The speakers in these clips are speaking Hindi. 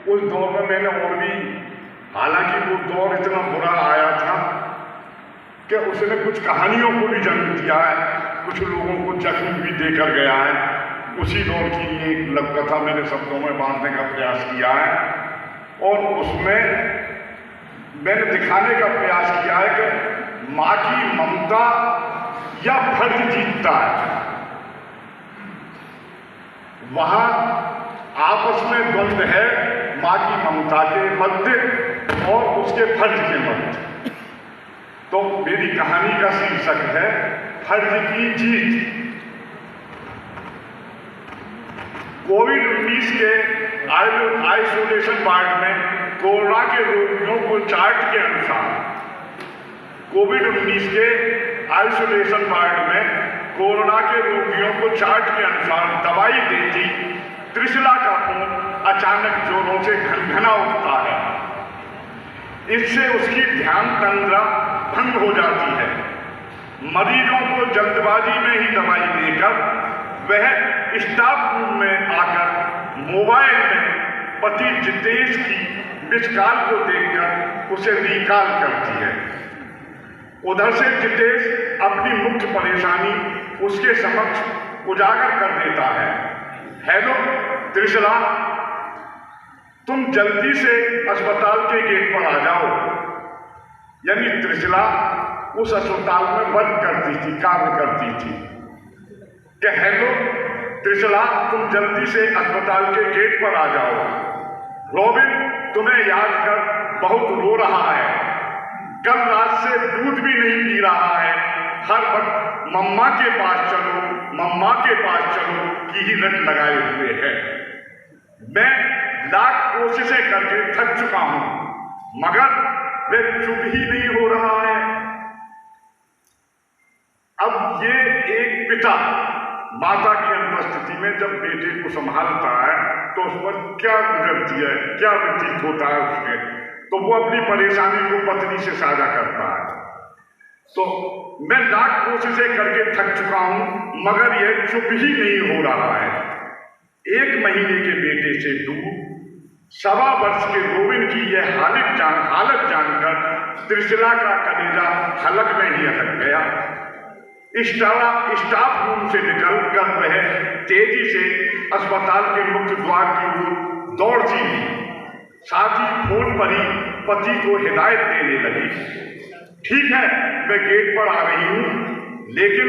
उस दौर में मैंने और भी, हालांकि वो दौर इतना बुरा आया था कि उसने कुछ कहानियों को भी जन्म दिया है, कुछ लोगों को जख्म भी देकर गया है। उसी दौर की एक लघुकथा मैंने शब्दों में बांधने का प्रयास किया है और उसमें मैंने दिखाने का प्रयास किया है कि माँ की ममता या फर्ज जीतता है। वहां आपस में द्वंद्व है माँ की ममता के मध्य और उसके फर्ज के मध्य। तो मेरी कहानी का शीर्षक है फर्ज की जीत। कोविड-19 के आइसोलेशन वार्ड में कोरोना के रोगियों को चार्ट के अनुसार, कोविड-19 के आइसोलेशन वार्ड में कोरोना के रोगियों को चार्ट के अनुसार दवाई देती त्रिशला का खून अचानक जोरों से घनघना उठता है। इससे उसकी ध्यान तंद्रा भंग हो जाती है। मरीजों को जल्दबाजी में ही दवाई देकर वह स्टाफ रूम में आकर मोबाइल में पति जितेश की मिस कॉल को देखकर उसे रिकॉल करती है। उधर से जितेश अपनी मुख्य परेशानी उसके समक्ष उजागर कर देता है। हेलो त्रिशला, तुम जल्दी से अस्पताल के गेट पर आ जाओ। यानी त्रिशला उस अस्पताल में वर्क करती थी, कार्य करती थी कि हेलो त्रिशला, तुम जल्दी से अस्पताल के गेट पर आ जाओ। रॉबिन तुम्हें याद कर बहुत रो रहा है, कल रात से दूध भी नहीं पी रहा है, हर वक्त मम्मा के पास चलो, मम्मा के पास चलो की ही रट लगाए हुए है। मैं लाख कोशिशें करके थक चुका हूं, मगर वह चुप ही नहीं हो रहा है। अब ये एक पिता माता की अनुपस्थिति में जब बेटे को संभालता है तो उस पर क्या गुजरती है, क्या व्यतीत होता है उसके, तो वो अपनी परेशानी को पत्नी से साझा करता है। तो मैं लाख कोशिशें करके थक चुका हूं, मगर यह चुप ही नहीं हो रहा है। 1 महीने के बेटे से दूर 1.25 वर्ष के रोबिन की यह हालत जानकर त्रिशला का कलेजा हलक में ही अटक गया। स्टाफ रूम से निकलकर वह तेजी से अस्पताल के मुख्य द्वार की ओर दौड़ती थी। साथ ही फोन पर ही पति को हिदायत देने लगी। ठीक है, मैं गेट पर आ रही हूं, लेकिन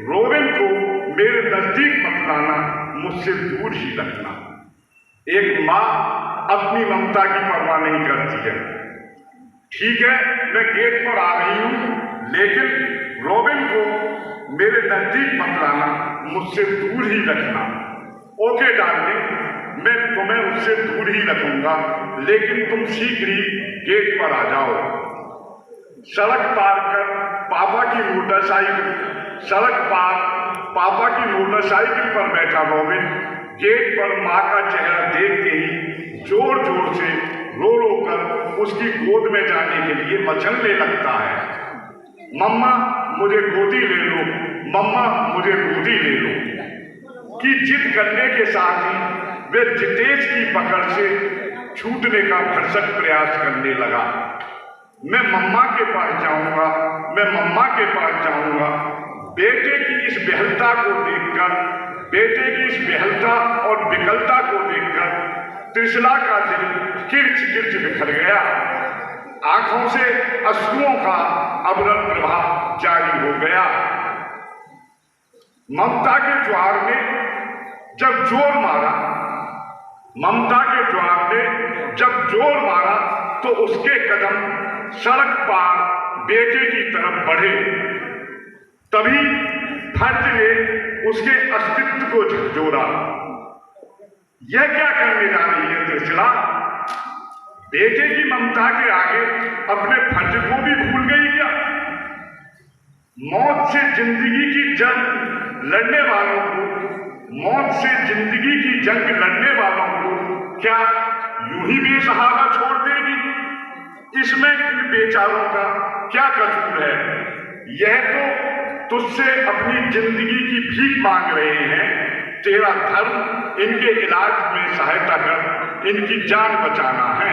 रोबिन को मेरे नजदीक मत लाना, मुझसे दूर ही रखना। एक माँ अपनी ममता की परवाह नहीं करती है। ठीक है, मैं गेट पर आ रही हूं, लेकिन रॉबिन को मेरे नजदीक मत लाना, मुझसे दूर ही रखना। ओके डार्लिंग, मैं तुम्हें उससे दूर ही रखूंगा, लेकिन तुम शीघ्र ही गेट पर आ जाओ। सड़क पार पापा की मोटरसाइकिल पर बैठा रॉबिन गेट पर माँ का चेहरा देखते ही जोर जोर से रो रो कर उसकी गोद में जाने के लिए मचलने लगता है। मम्मा मुझे गोदी ले लो, मम्मा मुझे गोदी ले लो की जिद करने के साथ ही वे जितेश की पकड़ से छूटने का भरसक प्रयास करने लगा। मैं मम्मा के पास जाऊंगा, मैं मम्मा के पास जाऊंगा। बेटे की इस बेहलता को देखकर, बेटे की इस बेहलता और विकलता को देखकर त्रिशला का दिल किर्च किर्च बिखर गया। आंखों से अश्रुओं का अविरल प्रवाह जारी हो गया। ममता के ज्वार ने जब जोर मारा, ममता के ज्वार ने जब जोर मारा तो उसके कदम सड़क पार बेटे की तरफ बढ़े। तभी फर्ज ने उसके अस्तित्व को झकझोरा। यह क्या करने जा रही है त्रिशला? बेटे की ममता के आगे अपने फर्ज को भी भूल गई क्या? मौत से जिंदगी की जंग लड़ने वालों को, मौत से जिंदगी की जंग लड़ने वालों को क्या यूं ही बेसहारा छोड़ देगी? इसमें इन बेचारों का क्या कसूर है? यह तो तुझसे अपनी जिंदगी की भीख मांग रहे हैं। तेरा धर्म इनके इलाज में सहायता कर इनकी जान बचाना है।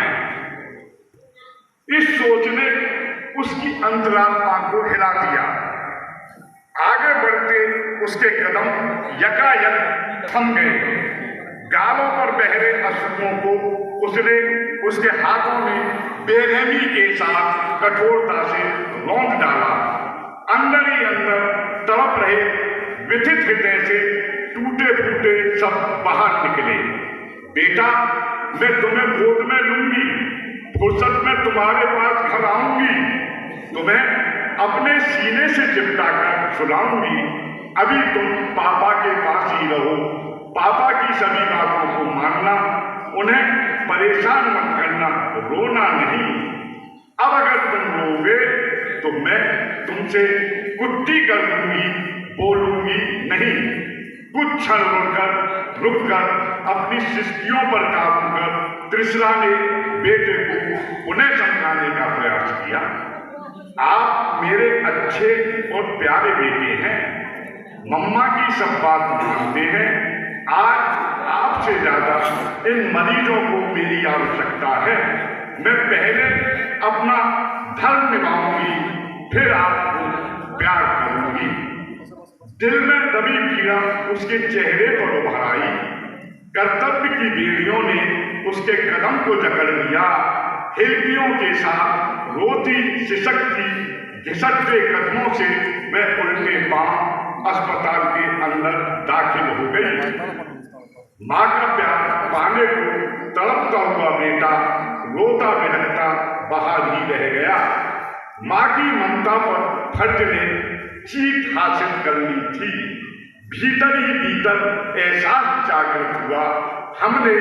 इस सोच ने उसकी अंतरात्मा को हिला दिया। आगे बढ़ते उसके कदम यकायक थम गए। गालों पर बहरे अश्रुओं को उसने उसके हाथों में बेरहमी के साथ कठोरता से रौंद डाला। अंदर ही अंदर तड़प रहे व्यथित हृदय से टूटे फूटे सब बाहर निकले। बेटा, मैं तुम्हें गोद में लूंगी, फुर्सत में तुम्हारे पास घर आऊंगी, तुम्हें अपने सीने से चिपटा कर सुलाऊंगी। अभी तुम पापा के पास ही रहो, पापा की सभी बातों को मानना, उन्हें परेशान मत करना, रोना नहीं। अब अगर तुम रोगे तो मैं तुमसे कुट्टी कर दूंगी, बोलूंगी नहीं। कुछ क्षण रुककर अपनी शिष्टियों पर काबू कर त्रिशला ने बेटे को उन्हें समझाने का प्रयास किया। आप मेरे अच्छे और प्यारे बेटे हैं, मम्मा की सब बात मानते हैं। आज आपसे ज्यादा इन मरीजों को मेरी आवश्यकता है। मैं पहले अपना धर्म निभाऊंगी, फिर आपको प्यार करूंगी। दिल में दबी पीड़ा उसके चेहरे पर उभर आई। कर्तव्य की बेड़ियों ने उसके कदम को जकड़ लिया। हिलकियों के साथ रोती सिसकती घिसकते कदमों से वह उल्टे पांव अस्पताल के अंदर दाखिल हो गई। मां का प्यार पाने को तड़पता हुआ बेटा रोता बिलखता बाहर ही रह गया। मां की ममता पर फर्ज ने जीत हासिल कर ली थी। भीतर ही भीतर एहसास जागृत हुआ, हमने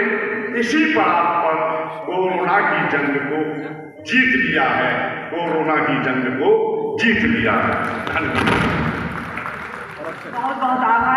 इसी पड़ाव पर कोरोना की जंग को जीत लिया है, कोरोना की जंग को जीत लिया है। धन्यवाद। बहुत बहुत आभार।